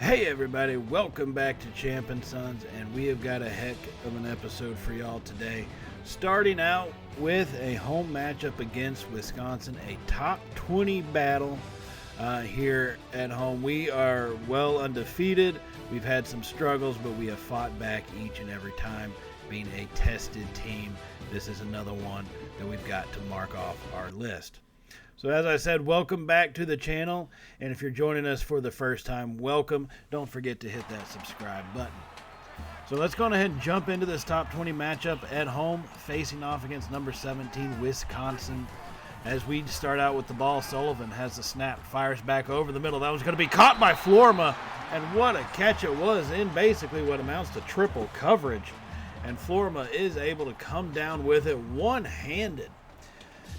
Hey everybody, welcome back to Champ and Sons, and we have got a heck of an episode for y'all today. Starting out with a home matchup against Wisconsin, a top 20 battle here at home. We are well undefeated. We've had some struggles, but we have fought back each and every time, being a tested team. This is another one that we've got to mark off our list. So as I said, welcome back to the channel, and if you're joining us for the first time, welcome. Don't forget to hit that subscribe button. So let's go ahead and jump into this top 20 matchup at home, facing off against number 17, Wisconsin. As we start out with the ball, Sullivan has the snap, fires back over the middle. That was going to be caught by Florma, and what a catch it was in basically what amounts to triple coverage. And Florma is able to come down with it one-handed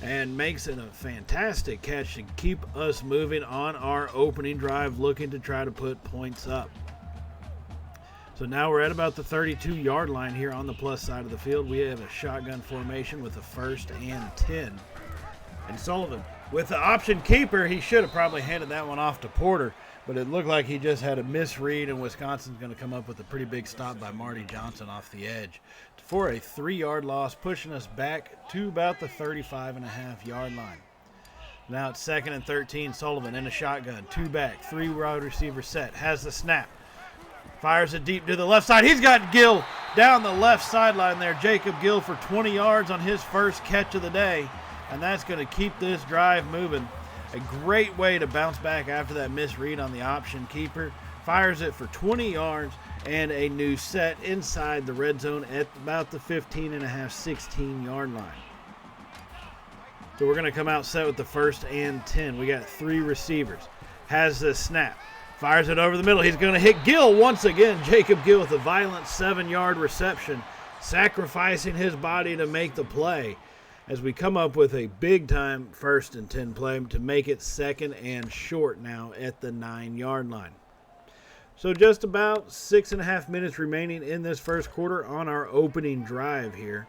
and makes it a fantastic catch to keep us moving on our opening drive, looking to try to put points up. So now we're at about the 32-yard line here on the plus side of the field. We have a shotgun formation with a 1st and 10. And Sullivan, with the option keeper, he should have probably handed that one off to Porter, but it looked like he just had a misread, and Wisconsin's going to come up with a pretty big stop by Marty Johnson off the edge for a 3-yard loss, pushing us back to about the 35.5-yard line. Now it's 2nd and 13. Sullivan in a shotgun, 2 back, 3 wide receiver set, has the snap, fires it deep to the left side. He's got Gill down the left sideline there. Jacob Gill for 20 yards on his first catch of the day, and that's going to keep this drive moving. A great way to bounce back after that misread on the option keeper. Fires it for 20 yards and a new set inside the red zone at about the 15.5, 16-yard line. So we're going to come out set with the 1st and 10. We got 3 receivers. Has the snap. Fires it over the middle. He's going to hit Gill once again. Jacob Gill with a violent 7-yard reception, sacrificing his body to make the play, as we come up with a big-time 1st and 10 play to make it 2nd and short now at the 9-yard line. So just about 6.5 minutes remaining in this first quarter on our opening drive here.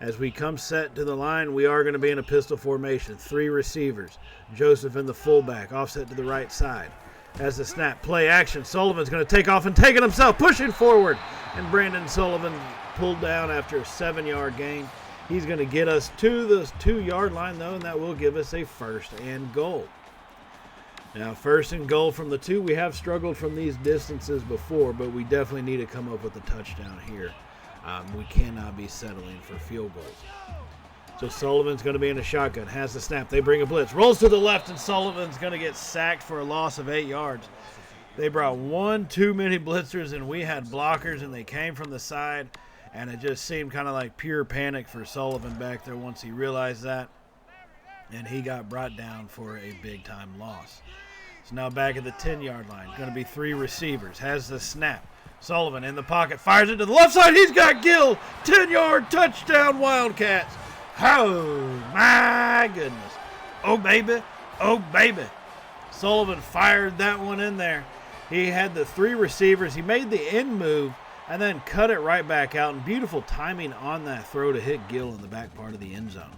As we come set to the line, we are going to be in a pistol formation. 3 receivers. Joseph in the fullback, offset to the right side. As the snap, play action. Sullivan's going to take off and take it himself, pushing forward. And Brandon Sullivan pulled down after a 7-yard gain. He's going to get us to the 2-yard line, though, and that will give us a 1st and goal. Now, 1st and goal from the 2. We have struggled from these distances before, but we definitely need to come up with a touchdown here. We cannot be settling for field goals. So Sullivan's going to be in a shotgun, has the snap. They bring a blitz, rolls to the left, and Sullivan's going to get sacked for a loss of 8 yards. They brought one too many blitzers, and we had blockers, and they came from the side. And it just seemed kind of like pure panic for Sullivan back there once he realized that. And he got brought down for a big-time loss. So now back at the 10-yard line. Going to be 3 receivers. Has the snap. Sullivan in the pocket. Fires it to the left side. He's got Gill. 10-yard touchdown Wildcats. Oh, my goodness. Oh, baby. Oh, baby. Sullivan fired that one in there. He had the 3 receivers. He made the end move and then cut it right back out. And beautiful timing on that throw to hit Gill in the back part of the end zone.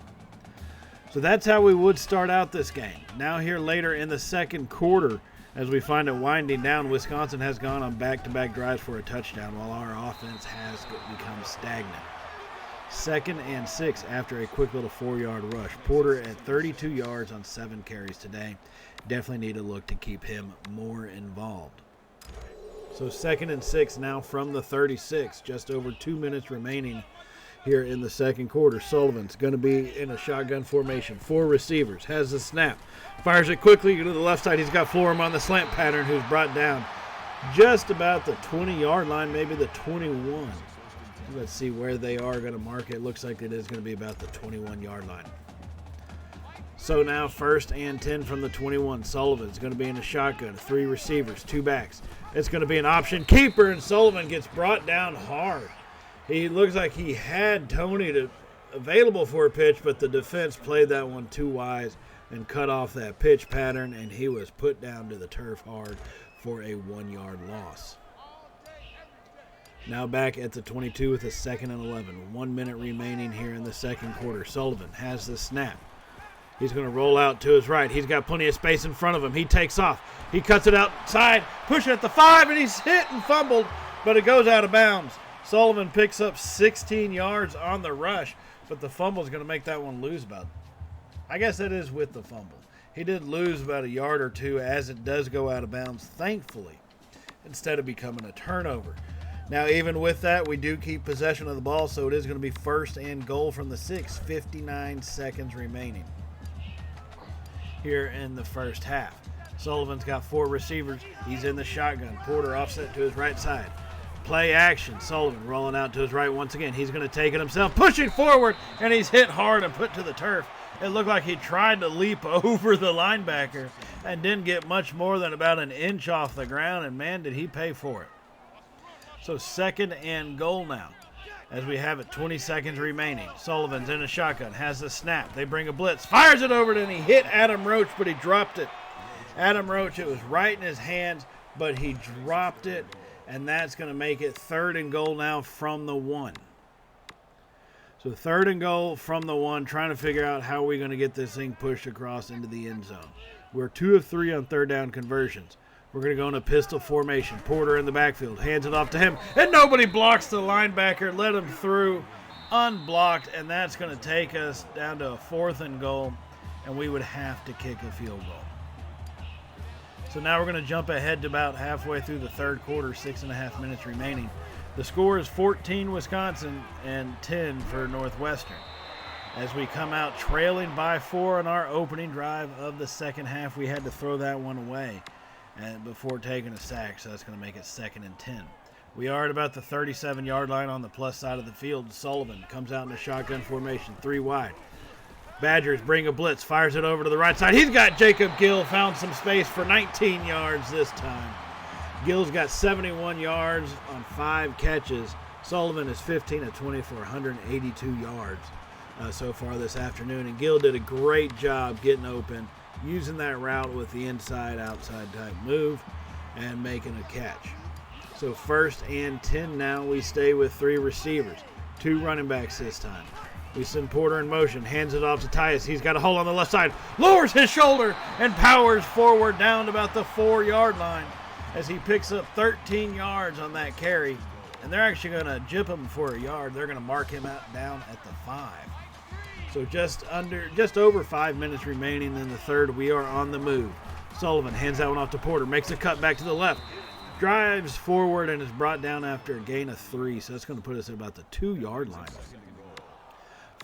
So that's how we would start out this game. Now here later in the second quarter, as we find it winding down, Wisconsin has gone on back-to-back drives for a touchdown while our offense has become stagnant. 2nd and 6 after a quick little 4-yard rush. Porter at 32 yards on 7 carries today. Definitely need to look to keep him more involved. So 2nd and 6 now from the 36. Just over 2 minutes remaining here in the second quarter. Sullivan's going to be in a shotgun formation. 4 receivers. Has the snap. Fires it quickly to the left side. He's got Florham on the slant pattern, who's brought down just about the 20-yard line, maybe the 21. Let's see where they are going to mark it. Looks like it is going to be about the 21-yard line. So now 1st and 10 from the 21. Sullivan's going to be in a shotgun. 3 receivers, 2 backs. It's going to be an option keeper, and Sullivan gets brought down hard. He looks like he had Tony available for a pitch, but the defense played that one too wise and cut off that pitch pattern, and he was put down to the turf hard for a 1-yard loss. Now back at the 22 with a 2nd and 11. 1 minute remaining here in the second quarter. Sullivan has the snap. He's going to roll out to his right. He's got plenty of space in front of him. He takes off. He cuts it outside, pushing at the 5, and he's hit and fumbled, but it goes out of bounds. Sullivan picks up 16 yards on the rush, but the fumble is going to make that one lose about, I guess that is with the fumble. He did lose about a yard or two as it does go out of bounds, thankfully, instead of becoming a turnover. Now, even with that, we do keep possession of the ball, so it is going to be 1st and goal from the 6, 59 seconds remaining here in the first half. Sullivan's got 4 receivers. He's in the shotgun. Porter offset to his right side. Play action. Sullivan rolling out to his right once again. He's going to take it himself, pushing forward, and he's hit hard and put to the turf. It looked like he tried to leap over the linebacker and didn't get much more than about an inch off the ground, and man, did he pay for it. So 2nd and goal now, as we have it, 20 seconds remaining. Sullivan's in a shotgun, has the snap. They bring a blitz, fires it over, and he hit Adam Roach, but he dropped it. Adam Roach, it was right in his hands, but he dropped it, and that's going to make it 3rd and goal now from the 1. So 3rd and goal from the 1, trying to figure out how we're going to get this thing pushed across into the end zone. We're 2 of 3 on 3rd down conversions. We're going to go in a pistol formation. Porter in the backfield, hands it off to him, and nobody blocks the linebacker, let him through unblocked, and that's going to take us down to a 4th and goal, and we would have to kick a field goal. So now we're going to jump ahead to about halfway through the 3rd quarter, 6.5 minutes remaining. The score is 14 Wisconsin and 10 for Northwestern. As we come out trailing by 4 on our opening drive of the 2nd half, we had to throw that one away and before taking a sack, so that's going to make it 2nd and 10. We are at about the 37-yard line on the plus side of the field. Sullivan comes out in a shotgun formation, 3 wide. Badgers bring a blitz, fires it over to the right side. He's got Jacob Gill, found some space for 19 yards this time. Gill's got 71 yards on 5 catches. Sullivan is 15 of 20 for 182 yards so far this afternoon. And Gill did a great job getting open, using that route with the inside-outside type move and making a catch. So 1st and 10 now. We stay with 3 receivers, 2 running backs this time. We send Porter in motion, hands it off to Tyus. He's got a hole on the left side, lowers his shoulder, and powers forward down to about the 4-yard line as he picks up 13 yards on that carry. And they're actually going to jip him for a yard. They're going to mark him out down at the 5. So just over 5 minutes remaining in the 3rd. We are on the move. Sullivan hands that one off to Porter, makes a cut back to the left, drives forward, and is brought down after a gain of 3. So that's going to put us at about the 2-yard line.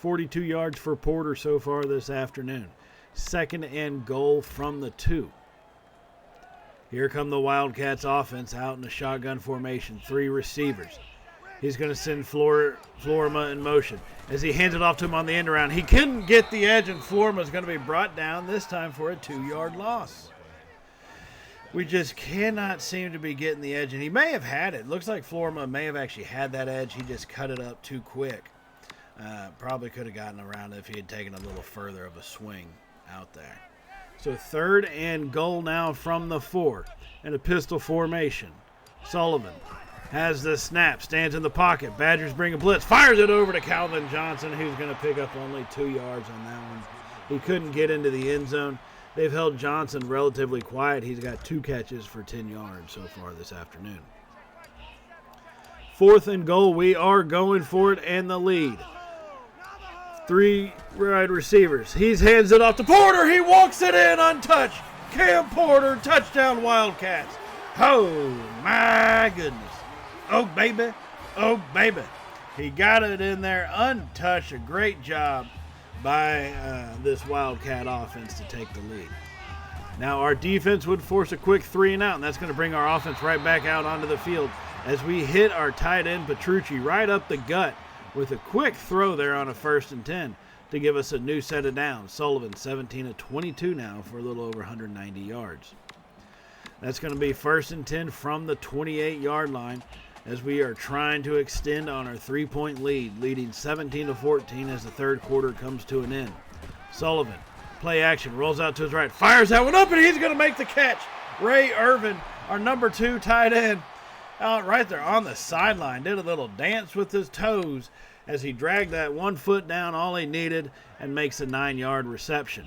42 yards for Porter so far this afternoon. 2nd and goal from the 2. Here come the Wildcats offense out in a shotgun formation. 3 receivers. He's going to send Florima in motion. As he hands it off to him on the end around, he couldn't get the edge, and Florima is going to be brought down, this time for a 2-yard loss. We just cannot seem to be getting the edge, and he may have had it. Looks like Florima may have actually had that edge. He just cut it up too quick. Probably could have gotten around it if he had taken a little further of a swing out there. So 3rd and goal now from the 4 in a pistol formation. Sullivan has the snap, stands in the pocket. Badgers bring a blitz, fires it over to Calvin Johnson, who's going to pick up only 2 yards on that one. He couldn't get into the end zone. They've held Johnson relatively quiet. He's got 2 catches for 10 yards so far this afternoon. 4th and goal. We are going for it and the lead. 3 wide receivers. He hands it off to Porter. He walks it in untouched. Cam Porter, touchdown Wildcats. Oh, my goodness. Oh, baby. Oh, baby. He got it in there untouched. A great job by this Wildcat offense to take the lead. Now our defense would force a quick 3 and out, and that's going to bring our offense right back out onto the field as we hit our tight end Petrucci right up the gut with a quick throw there on a 1st and 10 to give us a new set of downs. Sullivan 17 of 22 now for a little over 190 yards. That's going to be 1st and 10 from the 28-yard line as we are trying to extend on our 3-point lead, leading 17-14 as the 3rd quarter comes to an end. Sullivan, play action, rolls out to his right, fires that one up, and he's going to make the catch. Ray Irvin, our number 2 tight end, out right there on the sideline, did a little dance with his toes as he dragged that 1 foot down all he needed and makes a 9-yard reception.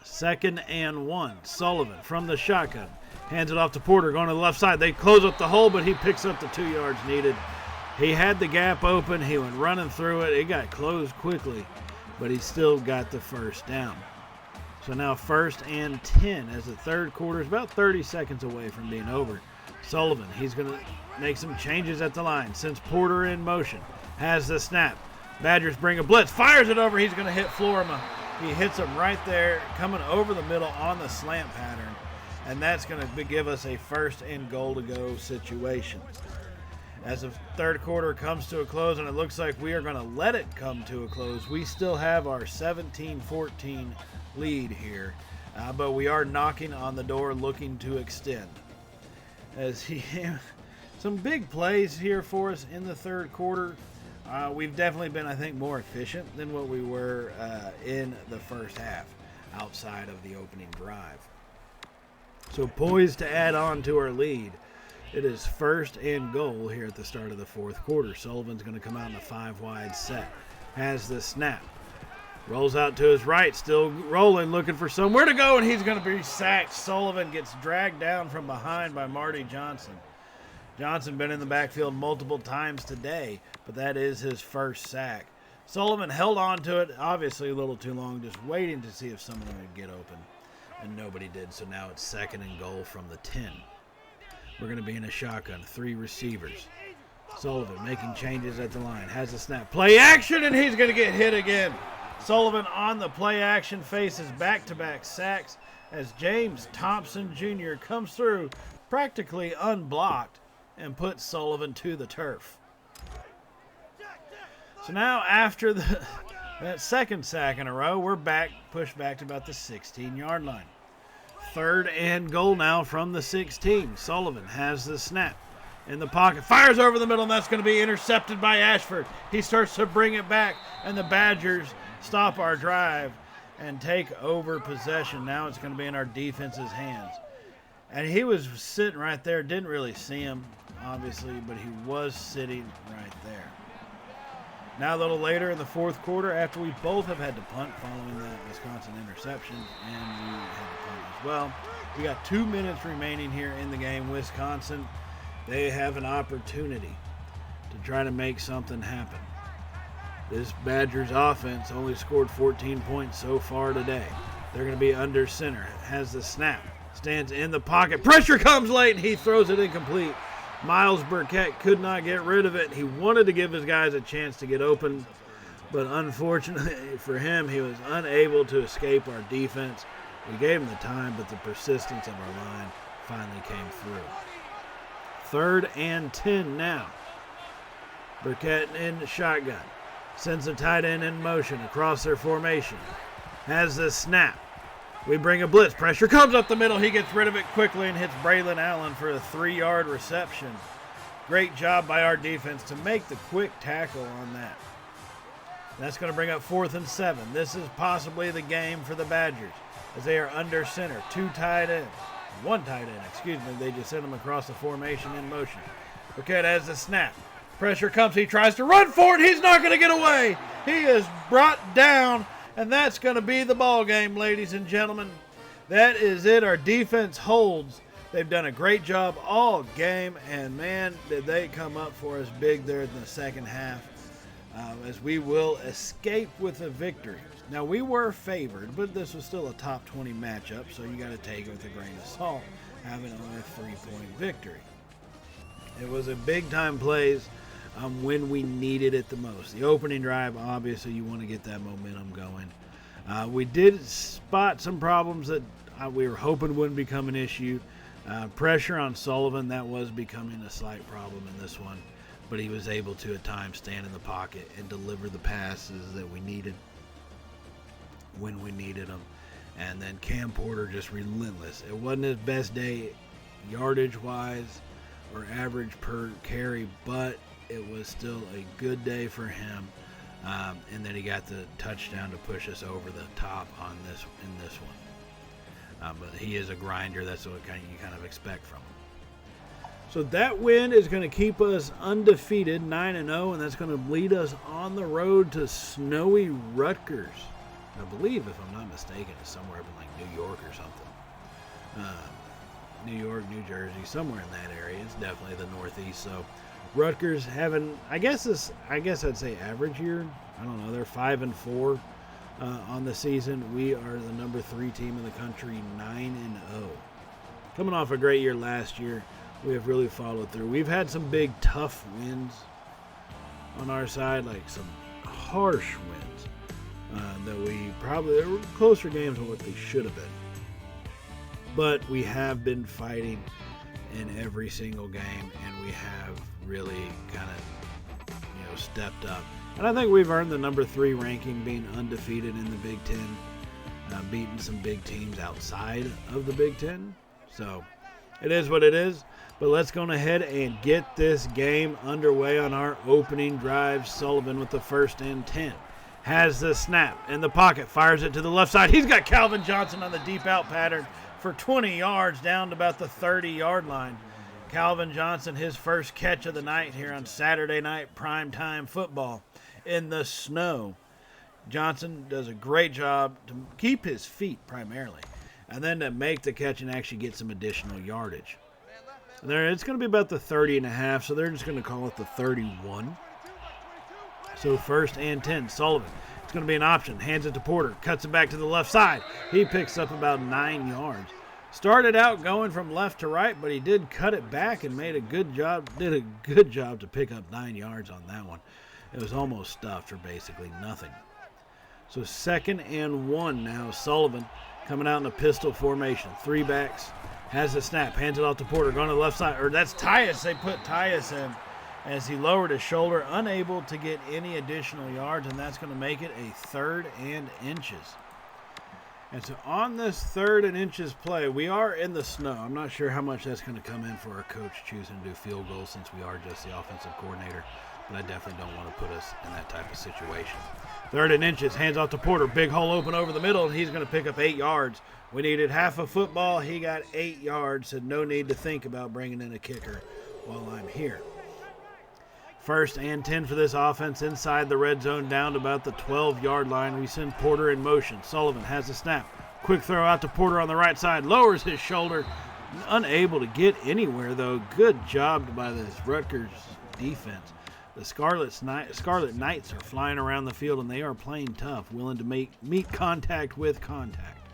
2nd and 1. Sullivan from the shotgun. Hands it off to Porter, going to the left side. They close up the hole, but he picks up the 2 yards needed. He had the gap open. He went running through it. It got closed quickly, but he still got the first down. So now 1st and 10 as the third quarter is about 30 seconds away from being over. Sullivan, he's going to make some changes at the line. Sends Porter in motion. Has the snap. Badgers bring a blitz. Fires it over. He's going to hit Florima. He hits him right there, coming over the middle on the slant pattern. And that's going to give us a 1st and goal to go situation. As the third quarter comes to a close, and it looks like we are going to let it come to a close, we still have our 17-14 lead here. But we are knocking on the door looking to extend. Some big plays here for us in the third quarter. We've definitely been, I think, more efficient than what we were in the first half outside of the opening drive. So poised to add on to our lead. It is 1st and goal here at the start of the fourth quarter. Sullivan's going to come out in a 5-wide set. Has the snap. Rolls out to his right, still rolling, looking for somewhere to go, and he's going to be sacked. Sullivan gets dragged down from behind by Marty Johnson. Johnson been in the backfield multiple times today, but that is his first sack. Sullivan held on to it, obviously a little too long, just waiting to see if someone would get open, and nobody did, so now it's 2nd and goal from the 10. We're going to be in a shotgun, 3 receivers. Sullivan making changes at the line, has a snap. Play action, and he's going to get hit again. Sullivan on the play action faces back-to-back sacks as James Thompson Jr. comes through practically unblocked and puts Sullivan to the turf. So now after that second sack in a row, we're pushed back to about the 16-yard line. 3rd and goal now from the 16. Sullivan has the snap in the pocket, fires over the middle, and that's going to be intercepted by Ashford. He starts to bring it back, and the Badgers stop our drive and take over possession. Now it's going to be in our defense's hands. And he was sitting right there. Didn't really see him, obviously, but he was sitting right there. Now a little later in the fourth quarter, after we both have had to punt following that Wisconsin interception, and we had to punt as well. We got 2 minutes remaining here in the game. Wisconsin, they have an opportunity to try to make something happen. This Badgers offense only scored 14 points so far today. They're going to be under center. Has the snap. Stands in the pocket. Pressure comes late, and he throws it incomplete. Miles Burkett could not get rid of it. He wanted to give his guys a chance to get open, but unfortunately for him, he was unable to escape our defense. We gave him the time, but the persistence of our line finally came through. 3rd and 10 now. Burkett in the shotgun. Sends the tight end in motion across their formation. Has the snap. We bring a blitz. Pressure comes up the middle. He gets rid of it quickly and hits Braylon Allen for a 3-yard reception. Great job by our defense to make the quick tackle on that. That's going to bring up 4th and 7. This is possibly the game for the Badgers as they are under center. 1 tight end. They just sent him across the formation in motion. Burkett has the snap. Pressure comes. He tries to run for it. He's not going to get away. He is brought down. And that's going to be the ball game, ladies and gentlemen. That is it. Our defense holds. They've done a great job all game, and man, did they come up for us big there in the second half, as we will escape with a victory. Now, we were favored, but this was still a top 20 matchup, so you got to take it with a grain of salt, having only a 3-point victory. It was a big-time plays. When we needed it the most. The opening drive, obviously, you want to get that momentum going. We did spot some problems that we were hoping wouldn't become an issue. Pressure on Sullivan, that was becoming a slight problem in this one, but he was able to at times stand in the pocket and deliver the passes that we needed when we needed them. And then Cam Porter just relentless. It wasn't his best day yardage-wise or average per carry, but it was still a good day for him, and then he got the touchdown to push us over the top on this one. But he is a grinder. That's what you kind of expect from him. So that win is going to keep us undefeated, 9-0, and that's going to lead us on the road to snowy Rutgers I believe, if I'm not mistaken, it's somewhere up in like New York or something. New York, New Jersey, somewhere in that area. It's definitely the Northeast. So Rutgers having, I guess I'd say average year. I don't know. They're 5-4 on the season. We are the number 3 team in the country, 9-0. Coming off a great year last year, we have really followed through. We've had some big, tough wins on our side, like some harsh wins that they were closer games than what they should have been. But we have been fighting in every single game, and we have really kind of, stepped up. And I think we've earned the number 3 ranking, being undefeated in the Big Ten, beating some big teams outside of the Big Ten. So it is what it is. But let's go ahead and get this game underway on our opening drive. Sullivan with the 1st and 10. Has the snap in the pocket, fires it to the left side. He's got Calvin Johnson on the deep out pattern for 20 yards down to about the 30-yard line. Calvin Johnson, his first catch of the night here on Saturday night primetime football in the snow. Johnson does a great job to keep his feet primarily, and then to make the catch and actually get some additional yardage. It's going to be about the 30.5, so they're just going to call it the 31. So 1st and 10, Sullivan. It's going to be an option. Hands it to Porter. Cuts it back to the left side. He picks up about 9 yards. Started out going from left to right, but he did cut it back and did a good job to pick up 9 yards on that one. It was almost stuffed for basically nothing. So 2nd and 1 now. Sullivan coming out in a pistol formation. 3 backs. Has the snap. Hands it off to Porter. Going to the left side. Or that's Tyus. They put Tyus in as he lowered his shoulder, unable to get any additional yards, and that's going to make it a 3rd and inches. And so on this 3rd and inches play, we are in the snow. I'm not sure how much that's going to come in for our coach choosing to do field goals, since we are just the offensive coordinator, but I definitely don't want to put us in that type of situation. 3rd and inches, hands off to Porter, big hole open over the middle, and he's going to pick up 8 yards. We needed half a football. He got 8 yards, said no need to think about bringing in a kicker while I'm here. 1st and 10 for this offense inside the red zone down to about the 12-yard line. We send Porter in motion. Sullivan has the snap. Quick throw out to Porter on the right side. Lowers his shoulder. Unable to get anywhere, though. Good job by this Rutgers defense. The Scarlet Knights are flying around the field, and they are playing tough, willing to meet contact with contact.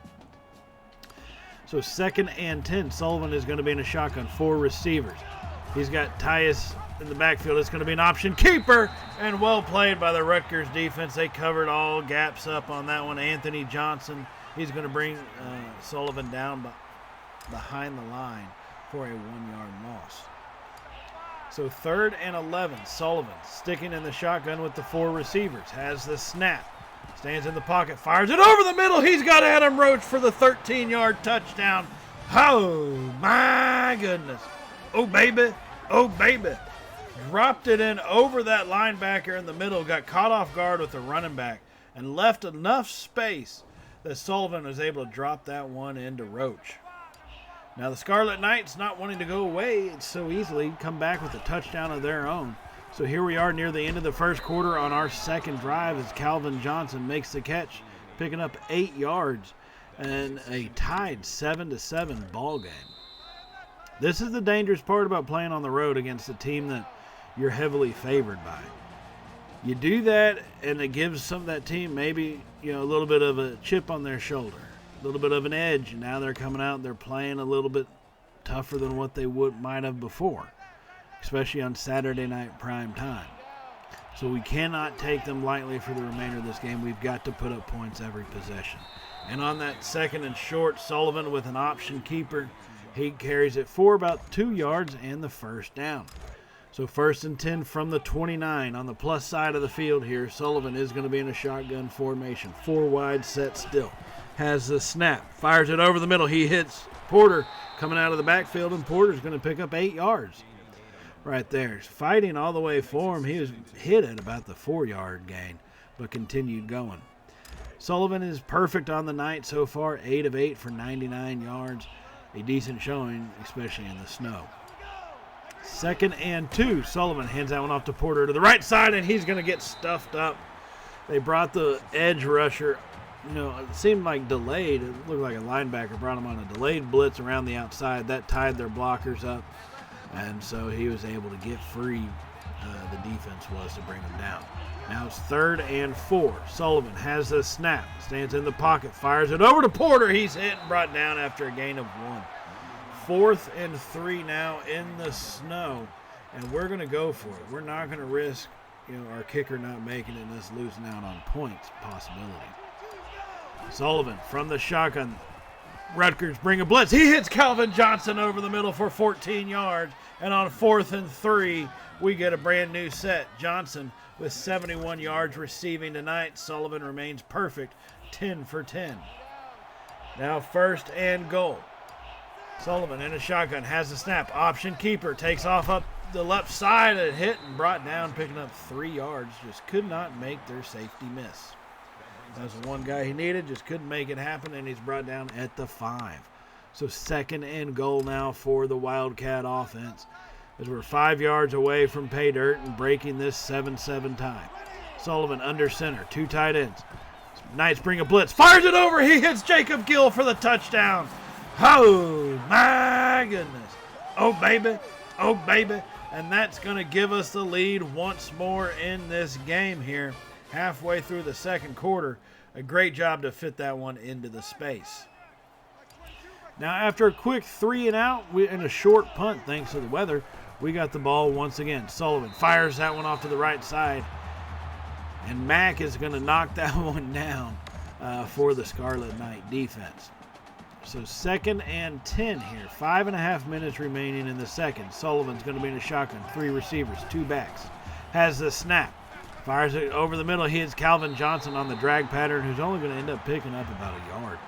So 2nd and 10. Sullivan is going to be in a shotgun. 4 receivers. He's got Tyus in the backfield. It's going to be an option keeper, and well played by the Rutgers defense. They covered all gaps up on that one. Anthony Johnson, he's going to bring Sullivan down behind the line for a 1-yard loss. So 3rd and 11, Sullivan sticking in the shotgun with the 4 receivers. Has the snap. Stands in the pocket, fires it over the middle. He's got Adam Roach for the 13-yard touchdown. Oh, my goodness. Oh, baby. Oh, baby. Dropped it in over that linebacker in the middle, got caught off guard with the running back, and left enough space that Sullivan was able to drop that one into Roach. Now the Scarlet Knights, not wanting to go away so easily, come back with a touchdown of their own. So here we are near the end of the first quarter on our 2nd drive as Calvin Johnson makes the catch, picking up 8 yards and a tied 7-7 ball game. This is the dangerous part about playing on the road against a team that you're heavily favored by. You do that, and it gives some of that team maybe a little bit of a chip on their shoulder, a little bit of an edge. And now they're coming out and they're playing a little bit tougher than what they might have before, especially on Saturday night prime time. So we cannot take them lightly for the remainder of this game. We've got to put up points every possession. And on that 2nd and short, Sullivan with an option keeper, he carries it for about 2 yards and the 1st down. So 1st and 10 from the 29 on the plus side of the field here. Sullivan is going to be in a shotgun formation. 4 wide, set still. Has the snap. Fires it over the middle. He hits Porter coming out of the backfield, and Porter's going to pick up 8 yards. Right there. Fighting all the way for him. He was hit at about the 4-yard gain, but continued going. Sullivan is perfect on the night so far. 8 of 8 for 99 yards. A decent showing, especially in the snow. 2nd and 2. Sullivan hands that one off to Porter to the right side, and he's going to get stuffed up. They brought the edge rusher it seemed like delayed. It looked like a linebacker brought him on a delayed blitz around the outside. That tied their blockers up, and so he was able to get free. The defense was to bring him down. Now it's 3rd and 4. Sullivan has the snap, stands in the pocket, fires it over to Porter. He's hit and brought down after a gain of 1. 4th and 3 now in the snow, and we're going to go for it. We're not going to risk, our kicker not making it and us losing out on points possibility. Sullivan from the shotgun. Rutgers bring a blitz. He hits Calvin Johnson over the middle for 14 yards, and on 4th and 3, we get a brand new set. Johnson with 71 yards receiving tonight. Sullivan remains perfect, 10 for 10. Now 1st and goal. Sullivan in a shotgun, has the snap. Option keeper, takes off up the left side, and hit and brought down, picking up 3 yards. Just could not make their safety miss. That was the one guy he needed, just couldn't make it happen, and he's brought down at the 5. So 2nd and goal now for the Wildcat offense, as we're 5 yards away from pay dirt and breaking this 7-7 tie. Sullivan under center, 2 tight ends. Knights bring a blitz, fires it over, he hits Jacob Gill for the touchdown. Oh my goodness. Oh baby, oh baby. And that's going to give us the lead once more in this game here. Halfway through the 2nd quarter. A great job to fit that one into the space. Now after a quick 3 and out and a short punt thanks to the weather, we got the ball once again. Sullivan fires that one off to the right side, and Mack is going to knock that one down for the Scarlet Knight defense. So 2nd and 10 here. 5.5 minutes remaining in the 2nd. Sullivan's going to be in a shotgun. 3 receivers, 2 backs. Has the snap. Fires it over the middle. He hits Calvin Johnson on the drag pattern, who's only going to end up picking up about a yard.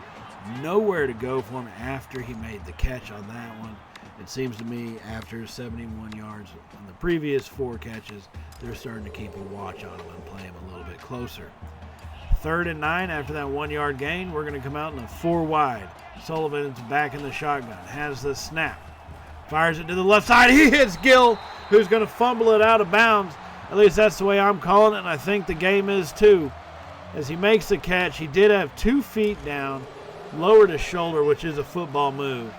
Nowhere to go for him after he made the catch on that one. It seems to me after 71 yards on the previous 4 catches, they're starting to keep a watch on him and play him a little bit closer. 3rd and 9 after that 1-yard gain. We're going to come out in a 4 wide. Sullivan's back in the shotgun. Has the snap. Fires it to the left side. He hits Gill, who's going to fumble it out of bounds. At least that's the way I'm calling it, and I think the game is too. As he makes the catch, he did have 2 feet down, lowered his shoulder, which is a football move.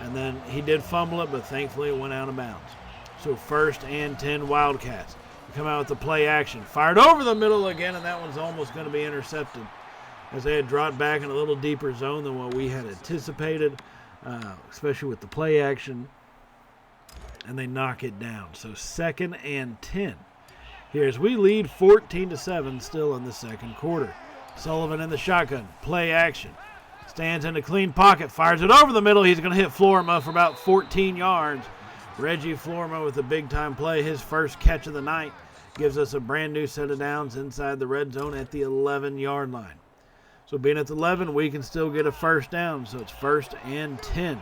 And then he did fumble it, but thankfully it went out of bounds. So 1st and 10 Wildcats. Come out with the play action. Fired over the middle again, and that one's almost going to be intercepted, as they had dropped back in a little deeper zone than what we had anticipated, especially with the play action. And they knock it down. So 2nd and 10. Here's we lead 14-7 still in the 2nd quarter. Sullivan in the shotgun. Play action. Stands in a clean pocket. Fires it over the middle. He's going to hit Florima for about 14 yards. Reggie Florima with a big-time play. His first catch of the night gives us a brand new set of downs inside the red zone at the 11-yard line. So being at the 11, we can still get a first down. So it's 1st and 10.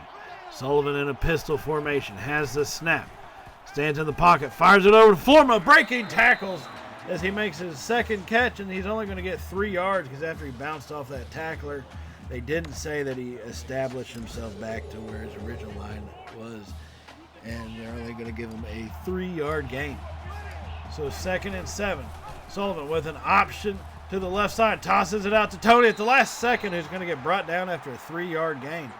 Sullivan in a pistol formation. Has the snap. Stands in the pocket. Fires it over to Florima. Breaking tackles as he makes his 2nd catch, and he's only going to get 3 yards because after he bounced off that tackler, they didn't say that he established himself back to where his original line was, and they're only going to give him a 3-yard gain. So 2nd and 7. Sullivan with an option to the left side, tosses it out to Tony at the last second, who's going to get brought down after a 3-yard gain.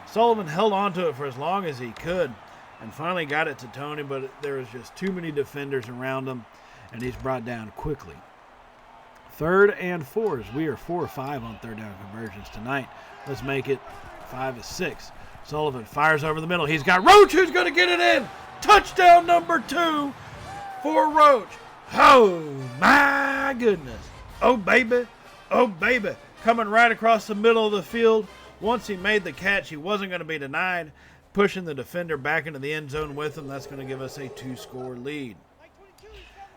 Sullivan held on to it for as long as he could and finally got it to Tony, but there was just too many defenders around him, and he's brought down quickly. 3rd and 4. We are 4 or 5 on 3rd down conversions tonight. Let's make it 5 or 6. Sullivan fires over the middle. He's got Roach, who's going to get it in. Touchdown number 2 for Roach. Oh, my goodness. Oh, baby. Oh, baby. Coming right across the middle of the field. Once he made the catch, he wasn't going to be denied. Pushing the defender back into the end zone with him. That's going to give us a 2-score lead.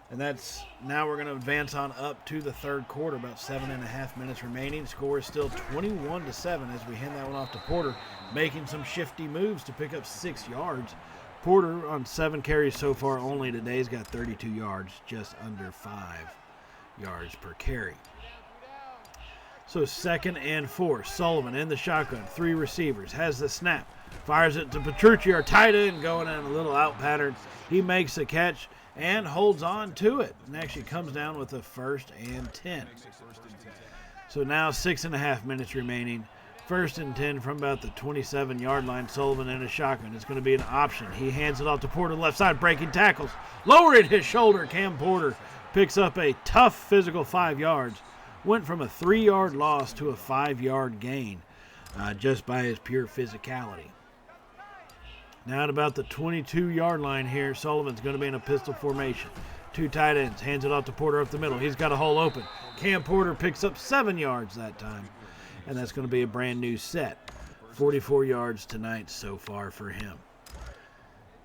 And that's now we're going to advance on up to the 3rd quarter. About 7.5 minutes remaining. Score is still 21-7 as we hand that one off to Porter, making some shifty moves to pick up 6 yards. Porter on 7 carries so far only today has got 32 yards, just under 5 yards per carry. So 2nd and 4. Sullivan in the shotgun. 3 receivers. Has the snap. Fires it to Petrucci, our tight end, going in a little out pattern. He makes the catch and holds on to it, and actually comes down with a 1st and 10. So now 6.5 minutes remaining. 1st and 10 from about the 27-yard line. Sullivan in a shotgun. It's going to be an option. He hands it off to Porter left side, breaking tackles. Lowering his shoulder, Cam Porter picks up a tough physical 5 yards. Went from a 3-yard loss to a 5-yard gain just by his pure physicality. Now at about the 22-yard line here, Sullivan's going to be in a pistol formation. 2 tight ends, hands it off to Porter up the middle. He's got a hole open. Cam Porter picks up 7 yards that time, and that's going to be a brand new set. 44 yards tonight so far for him.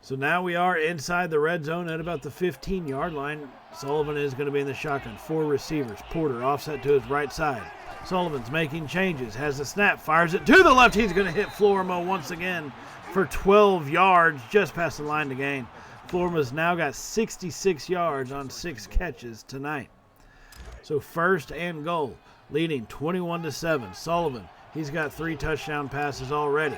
So now we are inside the red zone at about the 15-yard line. Sullivan is going to be in the shotgun. 4 receivers. Porter offset to his right side. Sullivan's making changes, has the snap, fires it to the left. He's going to hit Florimo once again for 12 yards, just past the line to gain. Florima's now got 66 yards on 6 catches tonight. So 1st and goal, leading 21-7. Sullivan, he's got 3 touchdown passes already.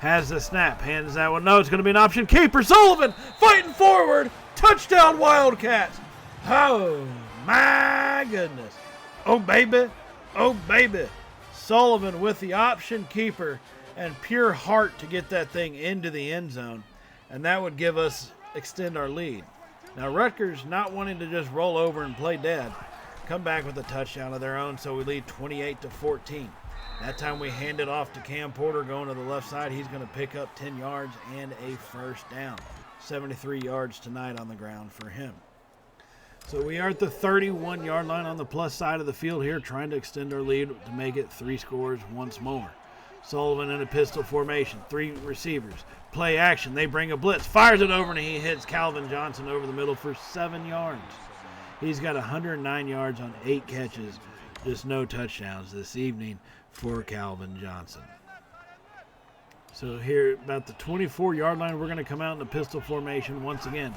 Has the snap, hands that one. No, it's going to be an option. Keeper Sullivan fighting forward. Touchdown Wildcats. Oh, my goodness. Oh, baby. Oh, baby. Sullivan with the option keeper and pure heart to get that thing into the end zone. And that would give us, extend our lead. Now, Rutgers not wanting to just roll over and play dead, come back with a touchdown of their own, so we lead 28-14. That time we hand it off to Cam Porter going to the left side. He's going to pick up 10 yards and a 1st down. 73 yards tonight on the ground for him. So we are at the 31-yard line on the plus side of the field here, trying to extend our lead to make it 3 scores once more. Sullivan in a pistol formation, 3 receivers. Play action, they bring a blitz, fires it over, and he hits Calvin Johnson over the middle for 7 yards. He's got 109 yards on 8 catches, just no touchdowns this evening for Calvin Johnson. So here about the 24-yard line, we're going to come out in the pistol formation once again,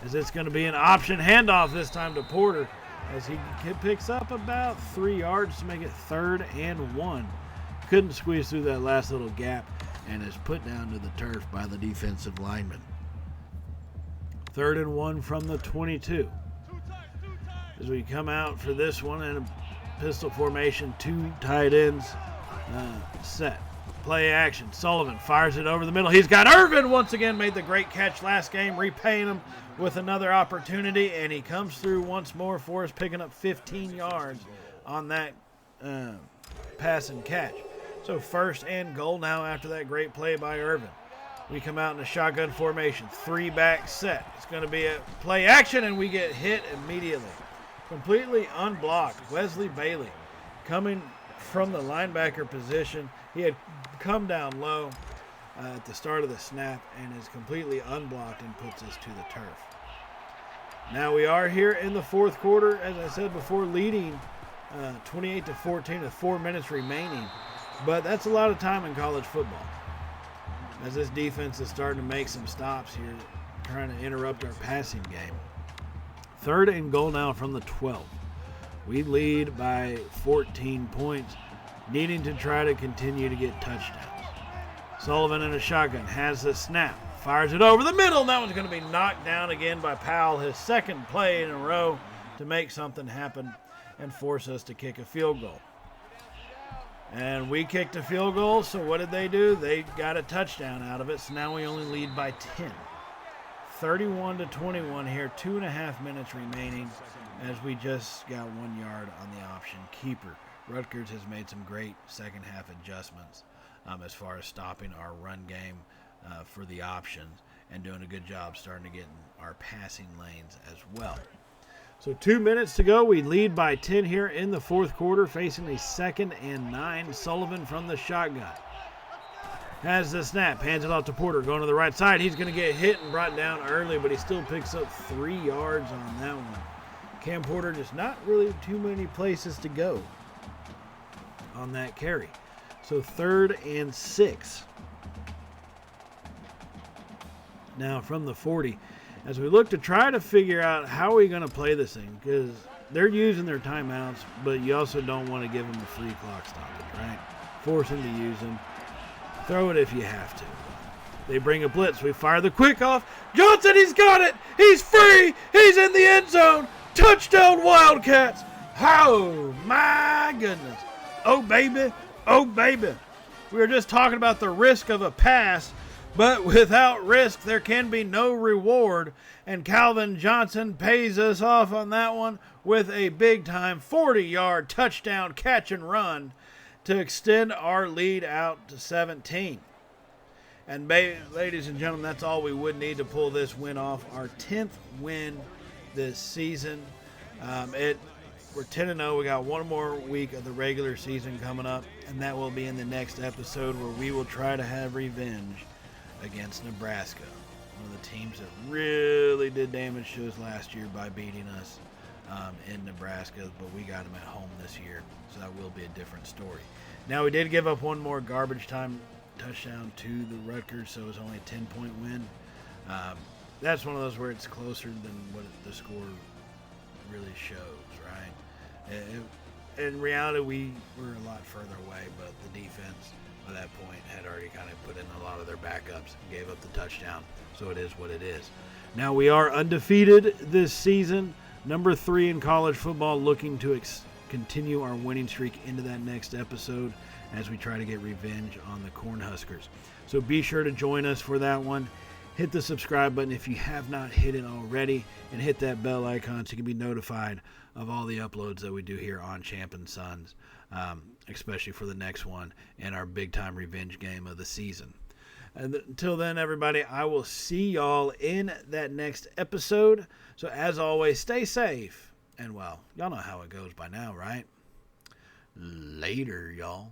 as it's going to be an option handoff this time to Porter, as he picks up about 3 yards to make it 3rd and 1. Couldn't squeeze through that last little gap and is put down to the turf by the defensive lineman. 3rd and 1 from the 22. As we come out for this one in a pistol formation, 2 tight ends set. Play action. Sullivan fires it over the middle. He's got Irvin once again, made the great catch last game, repaying him with another opportunity, and he comes through once more for us, picking up 15 yards on that pass and catch. So 1st and goal now after that great play by Irvin. We come out in a shotgun formation, 3-back set. It's going to be a play action, and we get hit immediately. Completely unblocked. Wesley Bailey coming from the linebacker position. He had come down low at the start of the snap and is completely unblocked and puts us to the turf. Now we are here in the 4th quarter, as I said before, leading 28-14 with 4 minutes remaining. But that's a lot of time in college football, as this defense is starting to make some stops here, trying to interrupt our passing game. 3rd and goal now from the 12. We lead by 14 points, needing to try to continue to get touchdowns. Sullivan in a shotgun has the snap, fires it over the middle, and that one's going to be knocked down again by Powell, his 2nd play in a row to make something happen and force us to kick a field goal. And we kicked a field goal, so what did they do? They got a touchdown out of it, so now we only lead by 10. 31-21 here, 2.5 minutes remaining, as we just got 1 yard on the option keeper. Rutgers has made some great second half adjustments as far as stopping our run game for the options and doing a good job starting to get in our passing lanes as well. So 2 minutes to go. We lead by 10 here in the 4th quarter, facing a 2nd and 9. Sullivan from the shotgun has the snap, hands it off to Porter, going to the right side. He's going to get hit and brought down early, but he still picks up 3 yards on that one. Cam Porter just not really too many places to go on that carry. So 3rd and 6. Now from the 40. As we look to try to figure out how we're going to play this thing, because they're using their timeouts, but you also don't want to give them a free clock stoppage, right? Force them to use them. Throw it if you have to. They bring a blitz. We fire the quick off. Johnson, he's got it. He's free. He's in the end zone. Touchdown Wildcats. Oh, my goodness. Oh, baby. Oh, baby. We were just talking about the risk of a pass, but without risk, there can be no reward. And Calvin Johnson pays us off on that one with a big-time 40-yard touchdown catch and run to extend our lead out to 17. And ladies and gentlemen, that's all we would need to pull this win off. Our 10th win this season. We're 10-0. We got one more week of the regular season coming up, and that will be in the next episode where we will try to have revenge against Nebraska. One of the teams that really did damage to us last year by beating us in Nebraska, but we got them at home this year, so that will be a different story. Now, we did give up one more garbage time touchdown to the Rutgers, so it was only a 10-point win. That's one of those where it's closer than what the score really shows, right? In reality, we were a lot further away, but the defense by that point had already kind of put in a lot of their backups and gave up the touchdown, so it is what it is. Now, we are undefeated this season, number 3 in college football, looking to continue our winning streak into that next episode as we try to get revenge on the Cornhuskers. So be sure to join us for that one. Hit the subscribe button if you have not hit it already, and hit that bell icon so you can be notified of all the uploads that we do here on Champ and Sons, especially for the next one and our big-time revenge game of the season. And until then, everybody, I will see y'all in that next episode. So as always, stay safe. And, well, y'all know how it goes by now, right? Later, y'all.